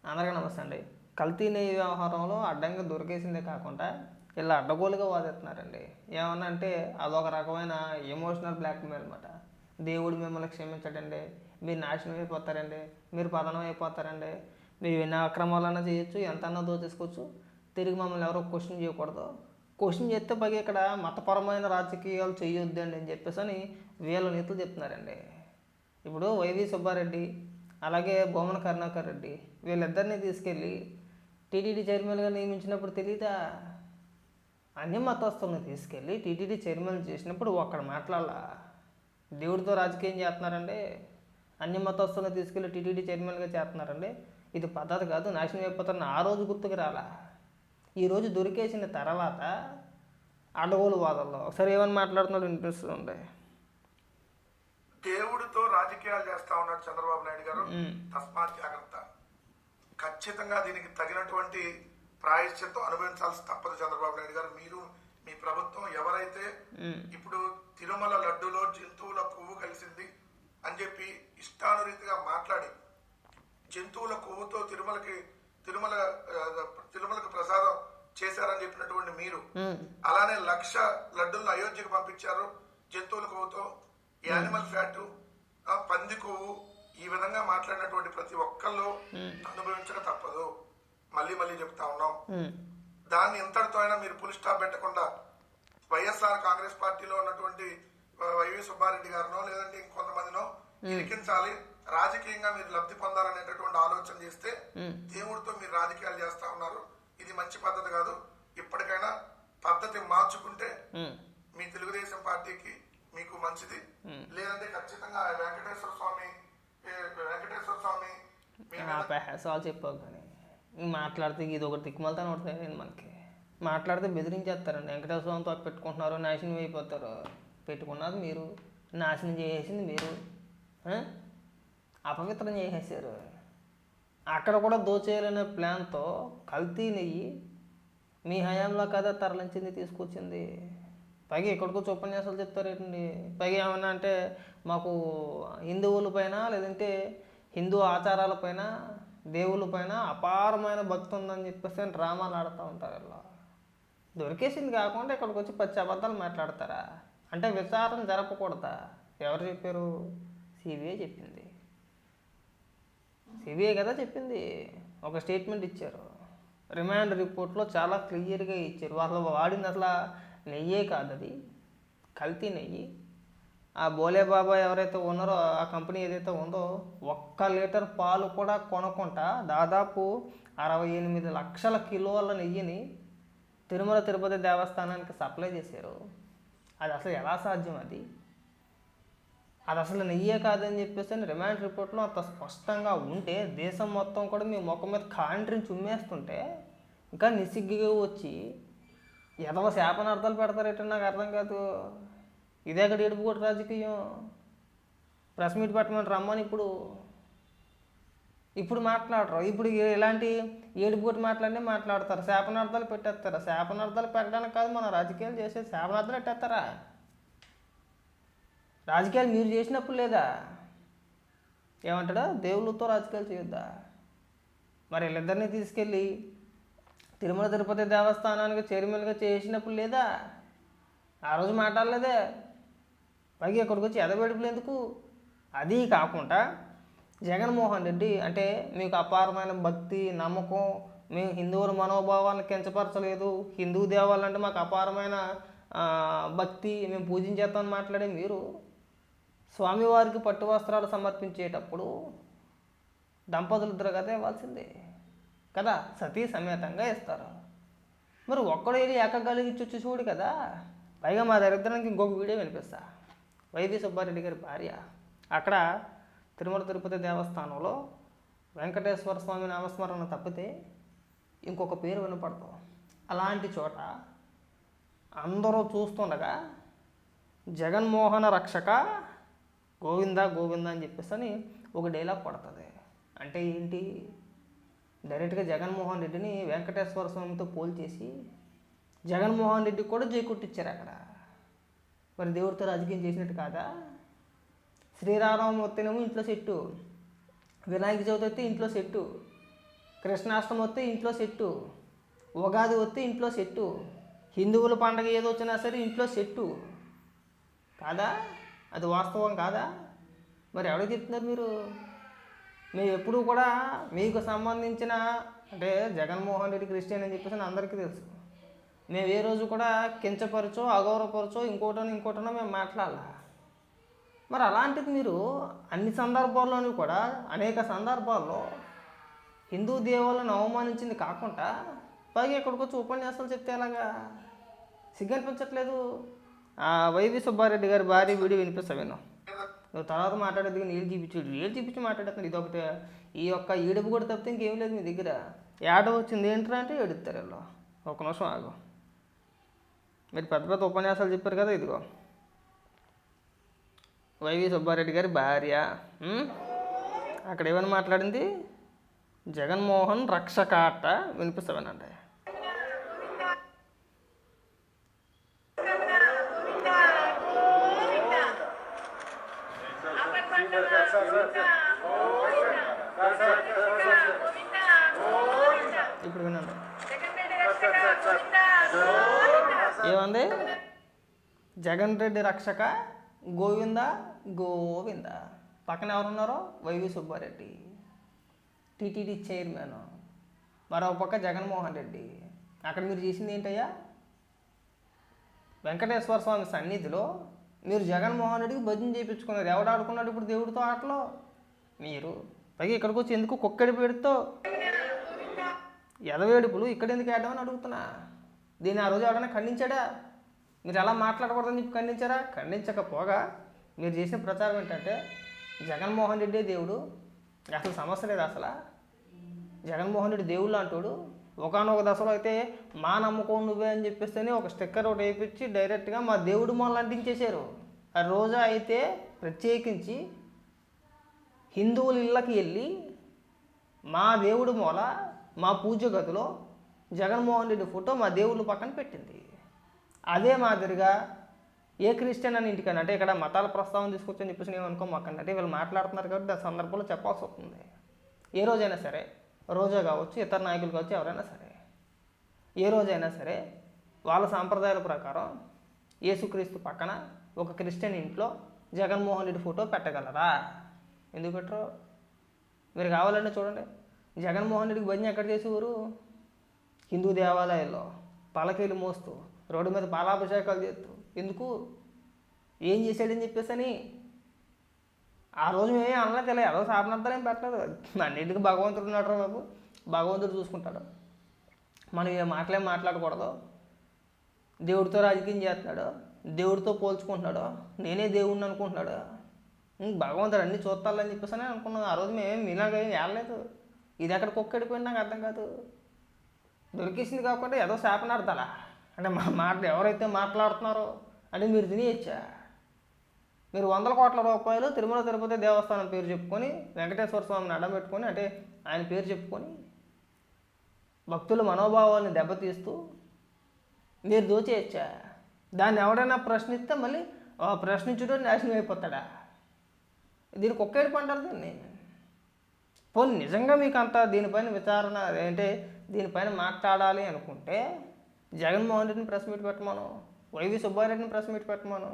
అందరికీ నమస్తే అండి. కల్తీ నెయ్యి వ్యవహారంలో అడ్డంగా దొరికేసిందే కాకుండా ఇలా అడ్డగోలుగా వాదిస్తున్నారండి. ఏమన్నా అంటే అదొక రకమైన ఎమోషనల్ బ్లాక్మెయిల్ అనమాట. దేవుడు మిమ్మల్ని క్షమించడండి, మీరు నాశనం అయిపోతారండి, మీరు పతనం అయిపోతారండి, మీరు ఎన్ని అక్రమాలన్నా చేయొచ్చు, ఎంతన్నా దోచేసుకోవచ్చు, తిరిగి మమ్మల్ని ఎవరో క్వశ్చన్ చేయకూడదు, క్వశ్చన్ చేస్తే పైగా ఇక్కడ మతపరమైన రాజకీయాలు చేయొద్దండి అని చెప్పేసి అని వీళ్ళ నీతులు చెప్తున్నారండి. ఇప్పుడు వైవి సుబ్బారెడ్డి అలాగే బొమ్మన కరుణాకర్ రెడ్డి వీళ్ళిద్దరిని తీసుకెళ్ళి టీటీడీ చైర్మన్గా నియమించినప్పుడు తెలీదా? అన్ని మతస్థులను తీసుకెళ్ళి టీటీడీ చైర్మన్ చేసినప్పుడు ఒక్కడ మాట్లాడాలా? దేవుడితో రాజకీయం చేస్తున్నారండి, అన్ని మతస్థులను తీసుకెళ్ళి టీటీడీ చైర్మన్గా చేస్తున్నారండి. ఇది పద్ధతి కాదు, నాశనం అయిపోతారని ఆ రోజు గుర్తుకు రాలా. ఈరోజు దొరికేసిన తర్వాత అడగోలు వాదల్లో ఒకసారి ఏమని మాట్లాడుతున్నాడు వినిపిస్తుంది. దేవుడితో రాజకీయాలు చేస్తా ఉన్నాడు చంద్రబాబు నాయుడు గారు. తస్మాత్ జాగ్రత్త. ఖచ్చితంగా దీనికి తగినటువంటి ప్రాయశ్చిత్తం అనుభవించాల్సి తప్పదు చంద్రబాబు నాయుడు గారు. మీరు మీ ప్రభుత్వం ఎవరైతే ఇప్పుడు తిరుమల లడ్డులో జంతువుల కొవ్వు కలిసింది అని చెప్పి ఇష్టానురీతిగా మాట్లాడి జంతువుల కొవ్వుతో తిరుమలకు ప్రసాదం చేశారని చెప్పినటువంటి మీరు అలానే 1,00,000 లడ్డులను అయోధ్యకు పంపించారు జంతువుల కొవ్వుతో, యానిమల్ ఫ్యాట్, పంది కొవ్వు, ఈ విధంగా మాట్లాడినటువంటి ప్రతి ఒక్కళ్ళు అనుభవించక తప్పదు. మళ్ళీ మళ్ళీ చెప్తా ఉన్నాం. దాన్ని ఇంతటితో అయినా మీరు ఫుల్ స్టాప్ పెట్టకుండా వైఎస్ఆర్ కాంగ్రెస్ పార్టీలో ఉన్నటువంటి వైవి సుబ్బారెడ్డి గారినో లేదంటే ఇంకొంతమందినో ఇరికించాలి, రాజకీయంగా మీరు లబ్ధి పొందాలనేటటువంటి ఆలోచన చేస్తే దేవుడితో మీరు రాజకీయాలు చేస్తా ఉన్నారు. ఇది మంచి పద్ధతి కాదు. ఇప్పటికైనా పద్ధతి మార్చుకుంటే మీ తెలుగుదేశం పార్టీకి మీకు మంచిది. లేదంటే ఖచ్చితంగా వెంకటేశ్వర స్వామి చెప్పావు కానీ మాట్లాడితే ఇది ఒకటి దిక్కుమలతానే ఉంటుంది. మనకి మాట్లాడితే బెదిరించేస్తారండి. వెంకటేశ్వర స్వామితో పెట్టుకుంటున్నారు, నాశనం అయిపోతారు. పెట్టుకున్నది మీరు, నాశనం చేసేసింది మీరు, అపవిత్రం చేసేసారు. అక్కడ కూడా దోచేయాలనే ప్లాన్తో కల్తీ నెయ్యి మీ హయాంలో కదా తరలించింది, తీసుకొచ్చింది. పైగా ఎక్కడికో ఉపన్యాసాలు చెప్తారేంటండి. పైగా ఏమన్నా అంటే మాకు హిందువుల పైన లేదంటే హిందూ ఆచారాలపైన దేవుళ్ళపైన అపారమైన భక్తి ఉందని చెప్పేసి డ్రామాలు ఆడుతూ ఉంటారు. ఇలా దొరికేసింది కాకుండా ఇక్కడికి వచ్చి పచ్చి అబద్ధాలు మాట్లాడతారా? అంటే విచారణ జరపకూడదా? ఎవరు చెప్పారు? సిబిఐ చెప్పింది. సిబిఐ కదా చెప్పింది. ఒక స్టేట్మెంట్ ఇచ్చారు, రిమాండ్ రిపోర్ట్లో చాలా క్లియర్గా ఇచ్చారు. వాళ్ళు వాడింది అసలు నెయ్యే కాదు, అది కల్తీ నెయ్యి. ఆ బోలే బాబా ఎవరైతే ఉన్నారో, ఆ కంపెనీ ఏదైతే ఉందో, 1 లీటర్ పాలు కూడా కొనకుండా దాదాపు 68 లక్షల కిలోల నెయ్యిని తిరుమల తిరుపతి దేవస్థానానికి సప్లై చేశారు. అది అసలు ఎలా సాధ్యం? అది అసలు నెయ్యే కాదని చెప్పేసి రిమాండ్ రిపోర్ట్లో అంత స్పష్టంగా ఉంటే, దేశం మొత్తం కూడా మీ ముఖం మీద కాంట్రిని చుమ్మేస్తుంటే ఇంకా నిసిగ్గుగా వచ్చి ఎదవ శాపనార్థాలు పెడతారేటో నాకు అర్థం కాదు. ఇదే అక్కడ ఏడుపుకోటి రాజకీయం. ప్రెస్ మీట్ పెట్టమని రమ్మని ఇప్పుడు మాట్లాడరు. ఇప్పుడు ఇలాంటి ఏడుపుకోటి మాట్లాడతారు, శాపనార్థాలు పెట్టేస్తారు. శాపనార్థాలు పెట్టడానికి కాదు మన రాజకీయాలు చేసేది, శాపనార్థాలు పెట్టేస్తారా? రాజకీయాలు మీరు చేసినప్పుడు లేదా? ఏమంటాడా? దేవుళ్ళతో రాజకీయాలు చేయొద్దా? మరి వీళ్ళిద్దరినీ తీసుకెళ్ళి తిరుమల తిరుపతి దేవస్థానానికి చైర్మన్గా చేసినప్పుడు లేదా? ఆ రోజు మాట్లాడలేదే. పైగా ఇక్కడికి వచ్చి ఎదబెడుపులు ఎందుకు? అది కాకుండా జగన్మోహన్ రెడ్డి అంటే మీకు అపారమైన భక్తి, నమ్మకం, మేము హిందువుల మనోభావాలను కించపరచలేదు, హిందూ దేవాలంటే మాకు అపారమైన భక్తి, మేము పూజించేస్తామని మాట్లాడే మీరు స్వామివారికి పట్టు వస్త్రాలు సమర్పించేటప్పుడు దంపతులు ఇద్దరు కదా ఇవ్వాల్సిందే కదా, సతీ సమేతంగా ఇస్తారు. మరి ఒక్కడు వెళ్ళి ఏకగలిగిచ్చి చూడు కదా. పైగా మా దరిద్రానికి ఇంకొక వీడియో వినిపిస్తా. వైవి సుబ్బారెడ్డి గారి భార్య అక్కడ తిరుమల తిరుపతి దేవస్థానంలో వెంకటేశ్వర స్వామి నామస్మరణ తప్పితే ఇంకొక పేరు వినపడతాం. అలాంటి చోట అందరూ చూస్తుండగా జగన్మోహన రక్షక గోవింద గోవింద అని చెప్పేసి ఒక డైలాగ్ పడుతుంది. అంటే ఏంటి? డైరెక్ట్గా జగన్మోహన్ రెడ్డిని వెంకటేశ్వర స్వామితో పోల్చేసి జగన్మోహన్ రెడ్డికి కూడా జైకొట్టిచ్చారు అక్కడ. మరి దేవుడితో రాజకీయం చేసినట్టు కాదా? శ్రీరామనవమి వస్తేనేమో ఇంట్లో సెట్టు, వినాయక చవితి వస్తే ఇంట్లో సెట్టు, కృష్ణాష్టమి వస్తే ఇంట్లో సెట్టు, ఉగాది వస్తే ఇంట్లో సెట్టు, హిందువుల పండగ ఏదో వచ్చినా సరే ఇంట్లో సెట్టు కాదా? అది వాస్తవం కాదా? మరి ఎవరికి చెప్తున్నారు మీరు? మేము ఎప్పుడూ కూడా మీకు సంబంధించిన అంటే జగన్మోహన్ రెడ్డి క్రిస్టియన్ అని చెప్పేసి అందరికీ తెలుసు. మేము ఏ రోజు కూడా కించపరచో అగౌరవపరచో ఇంకోటనో మేము మాట్లాడాల. మరి అలాంటిది మీరు అన్ని సందర్భాల్లోనూ కూడా అనేక సందర్భాల్లో హిందూ దేవుళ్ళను అవమానించింది కాకుండా పైగా ఇక్కడికి వచ్చి ఉపన్యాసాలు చెప్తే ఎలాగా? సిగ్గనిపించట్లేదు? వైవి సుబ్బారెడ్డి గారి భార్య వీడియో వినిపిస్తా విన్నాం. నువ్వు తర్వాత మాట్లాడేది నీళ్ళు చూపించి మాట్లాడుతుంది. ఇది ఒకటి ఈ యొక్క ఈడుపు కూడా తప్పితే ఇంకేం లేదు మీ దగ్గర. ఏడ వచ్చింది ఏంట్రా అంటే ఏడుస్తారు వీళ్ళు. ఒక నిమిషం ఆగు. మీరు పెద్ద పెద్ద ఉపన్యాసాలు చెప్పారు కదా, ఇదిగో వైవి సుబ్బారెడ్డి గారి భార్య అక్కడ ఏమైనా మాట్లాడింది? జగన్మోహన్ రక్షకాట వినిపిస్తామేనండి. ఇప్పుడు వినండి ఏమంది? జగన్ రెడ్డి రక్షక గోవింద గోవింద. పక్కన ఎవరున్నారో వైవి సుబ్బారెడ్డి టీటీడీ చైర్మన్, మరో పక్క జగన్మోహన్ రెడ్డి. అక్కడ మీరు చేసింది ఏంటయ్యా? వెంకటేశ్వర స్వామి సన్నిధిలో మీరు జగన్మోహన్ రెడ్డికి భజన చేయించుకున్నారు. ఎవడు ఆడుకున్నాడు ఇప్పుడు దేవుడితో ఆటలో? మీరు. పైగా ఇక్కడికి వచ్చి ఎందుకు కుక్కడి పేరుతో ఎదవేడుపులు ఇక్కడ ఎందుకు ఆడమని అడుగుతున్నా. దీన్ని ఆ రోజు ఎవడన్నా ఖండించాడా? మీరు ఎలా మాట్లాడకూడదని చెప్పి ఖండించారా? ఖండించకపోగా మీరు చేసిన ప్రచారం ఏంటంటే జగన్మోహన్ రెడ్డి దేవుడు, అసలు సమస్య లేదు. అసలు జగన్మోహన్ రెడ్డి దేవుళ్ళు అంటాడు. ఒకనొక దశలో అయితే మా నమ్మకం నువ్వే అని చెప్పేస్తేనే ఒక స్టిక్కర్ ఒకటి వేయించి డైరెక్ట్గా మా దేవుడు మొదలు అంటించేశారు. ఆ రోజా అయితే ప్రత్యేకించి హిందువుల ఇళ్ళకి వెళ్ళి మా దేవుడు మూల మా పూజ గదిలో జగన్మోహన్ రెడ్డి ఫోటో మా దేవుళ్ళ పక్కన పెట్టింది. అదే మాదిరిగా ఏ క్రిస్టియన్ అని ఇంటికన్నా అంటే ఇక్కడ మతాల ప్రస్తావన తీసుకొచ్చని చెప్పేసి నేను అనుకోమాకండి. అంటే వీళ్ళు మాట్లాడుతున్నారు కాబట్టి ఆ సందర్భంలో చెప్పాల్సి వస్తుంది. ఏ రోజైనా సరే, రోజా కావచ్చు, ఇతర నాయకులు కావచ్చు, ఎవరైనా సరే, ఏ రోజైనా సరే వాళ్ళ సాంప్రదాయాల ప్రకారం యేసుక్రీస్తు పక్కన ఒక క్రిస్టియన్ ఇంట్లో జగన్మోహన్ రెడ్డి ఫోటో పెట్టగలరా? ఎందుకు పెట్టరు? మీరు కావాలంటే చూడండి, జగన్మోహన్ రెడ్డికి భజన ఎక్కడ చేసేవారు? హిందూ దేవాలయాల్లో పలకీలు మోస్తూ రోడ్డు మీద పాలాభిషేకాలు చేస్తూ. ఎందుకు? ఏం చేశాడని చెప్పేసి అని. ఆ రోజు మేమే అనలేదు, తెలియదు ఏదో శాపనార్థాలు ఏం పెట్టలేదు. అన్నింటికి భగవంతుడు ఉన్నాడు బాబు, భగవంతుడు చూసుకుంటాడు. మనం ఏ మాటలేం మాట్లాడకూడదు. దేవుడితో రాజకీయం చేస్తున్నాడు, దేవుడితో పోల్చుకుంటున్నాడు, నేనే దేవుడిని అనుకుంటున్నాడు. భగవంతుడు అన్నీ చూస్తాలని చెప్పేసి అని అనుకున్నాం. ఆ రోజు మేమేం మీలాగా ఏం వెళ్ళలేదు. ఇది ఎక్కడ కుక్కడిపోయింది నాకు అర్థం కాదు. దొరికేసింది కాకుండా ఏదో శాపనార్థాలా? అంటే మా మాట ఎవరైతే మాట్లాడుతున్నారో అంటే మీరు తినేయచ్చా? మీరు 100 కోట్ల రూపాయలు తిరుమల తిరుపతి దేవస్థానం పేరు చెప్పుకొని వెంకటేశ్వర స్వామిని అడ్డం పెట్టుకొని అంటే ఆయన పేరు చెప్పుకొని భక్తుల మనోభావాలను దెబ్బతీస్తూ మీరు దోచేయచ్చా? దాన్ని ఎవడైనా ప్రశ్నిస్తే మళ్ళీ ప్రశ్నించుటో నాశనం అయిపోతాడా? దీనికి ఒకేడు పంటారు దీన్ని. పోనీ నిజంగా మీకు అంత దీనిపైన విచారణ అంటే దీనిపైన మాట్లాడాలి అనుకుంటే జగన్మోహన్ రెడ్డిని ప్రెస్ మీట్ పెట్టమను, వైవి సుబ్బారెడ్డిని ప్రెస్ మీట్ పెట్టమను.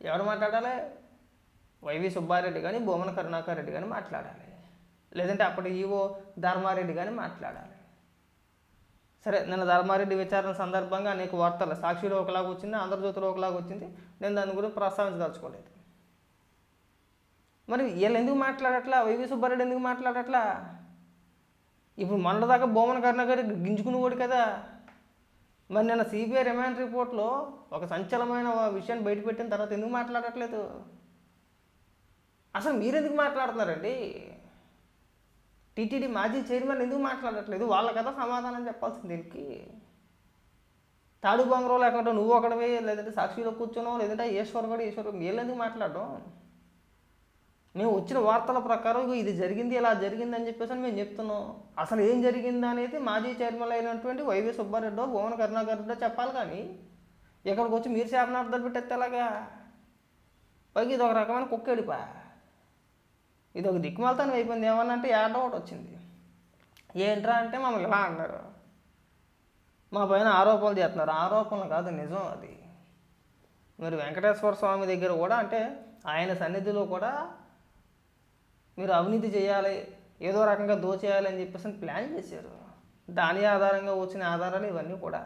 ఎవరు మాట్లాడాలి? వైవి సుబ్బారెడ్డి కానీ భూమన కరుణాకర్ రెడ్డి కానీ మాట్లాడాలి. లేదంటే అప్పటి ఈవో ధర్మారెడ్డి కానీ మాట్లాడాలి. సరే, నిన్న ధర్మారెడ్డి విచారణ సందర్భంగా అనేక వార్తలు సాక్షిలో ఒకలాగా వచ్చింది, ఆంధ్రజ్యోతిలో ఒకలాగా వచ్చింది. నేను దాని గురించి ప్రస్తావించదలుచుకోలేదు. మరి వీళ్ళు ఎందుకు మాట్లాడట్లా? వైవి సుబ్బారెడ్డి ఎందుకు మాట్లాడట్లా? ఇప్పుడు మొన్నదాకా భూమన కరుణాకర్ గింజుకుని ఓడి కదా. మరి నిన్న సిబిఐ రిమాండ్ రిపోర్ట్లో ఒక సంచలనమైన విషయాన్ని బయటపెట్టిన తర్వాత ఎందుకు మాట్లాడట్లేదు? అసలు మీరెందుకు మాట్లాడుతున్నారండి? టీటీడీ మాజీ చైర్మన్ ఎందుకు మాట్లాడట్లేదు? వాళ్ళ కదా సమాధానం చెప్పాల్సింది దీనికి. తాడు బంగరో లేకుండా నువ్వు ఒకడవే, లేదంటే సాక్షిలో కూర్చోనో, లేదంటే ఈశ్వర్ వీళ్ళు ఎందుకు మాట్లాడడం? మేము వచ్చిన వార్తల ప్రకారం ఇది జరిగింది, ఇలా జరిగింది అని చెప్పేసి మేము చెప్తున్నాం. అసలు ఏం జరిగింది అనేది మాజీ చైర్మన్ అయినటువంటి వైవి సుబ్బారెడ్డో భువన కరుణాకర్ రెడ్డో చెప్పాలి. కానీ ఇక్కడికి వచ్చి మీరు శాపనార్థాలు పెట్టేస్తే ఎలాగా? పైకి ఇది ఒక రకమైన కుక్కెడిపా, ఇది ఒక దిక్కుమాలతనం అయిపోయింది. ఏమన్నా అంటే ఏడో ఒకటి వచ్చింది. ఏంట్రా అంటే మమ్మల్ని ఇలా అన్నారు, మా పైన ఆరోపణలు చేస్తున్నారు. ఆరోపణలు కాదు, నిజం అది. మీరు వెంకటేశ్వర స్వామి దగ్గర కూడా అంటే ఆయన సన్నిధిలో కూడా మీరు అవినీతి చేయాలి, ఏదో రకంగా దోచేయాలి అని చెప్పేసి ప్లాన్ చేశారు. దాని ఆధారంగా వచ్చిన ఆధారాలు ఇవన్నీ కూడా.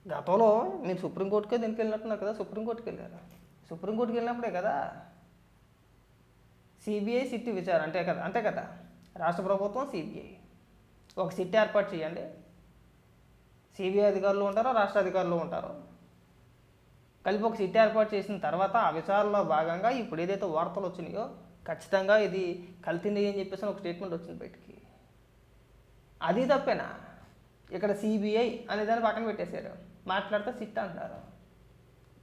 గతంలో మీరు సుప్రీంకోర్టుకే దీనికి వెళ్ళినట్టున్నారు కదా, సుప్రీంకోర్టుకి వెళ్ళారు. సుప్రీంకోర్టుకి వెళ్ళినప్పుడే కదా సిబిఐ సిట్ విచారణ, అంతే కదా. రాష్ట్ర ప్రభుత్వం సిబిఐ ఒక సిట్ ఏర్పాటు చేయండి. సిబిఐ అధికారులు ఉంటారో రాష్ట్ర అధికారులు ఉంటారో కలిపి ఒక సిట్ ఏర్పాటు చేసిన తర్వాత ఆ విచారణలో భాగంగా ఇప్పుడు ఏదైతే వార్తలు వచ్చినాయో ఖచ్చితంగా ఇది కల్తీ అని చెప్పేసి ఒక స్టేట్మెంట్ వచ్చింది బయటికి. అది తప్పేనా? ఇక్కడ సిబిఐ అనే దాన్ని పక్కన పెట్టేశారు, మాట్లాడితే సిట్ అంటున్నారు.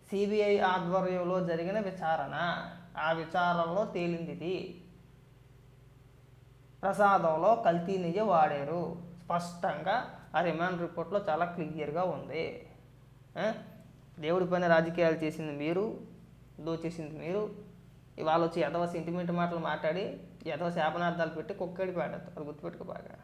సిబిఐ ఆధ్వర్యంలో జరిగిన విచారణ, ఆ విచారణలో తేలింది ఇది ప్రసాదంలో కల్తీ నెయ్యి వాడారు. స్పష్టంగా ఆ రిమాండ్ రిపోర్ట్లో చాలా క్లియర్గా ఉంది. దేవుడి పైన రాజకీయాలు చేసింది మీరు, దోచేసింది మీరు. ఇవాళ వచ్చి ఎదవ సెంటిమెంట్ మాటలు మాట్లాడి ఎదవ శాపనార్థాలు పెట్టి కుక్కడి పేడతారు. అది గుర్తుపెట్టుకో బాగా.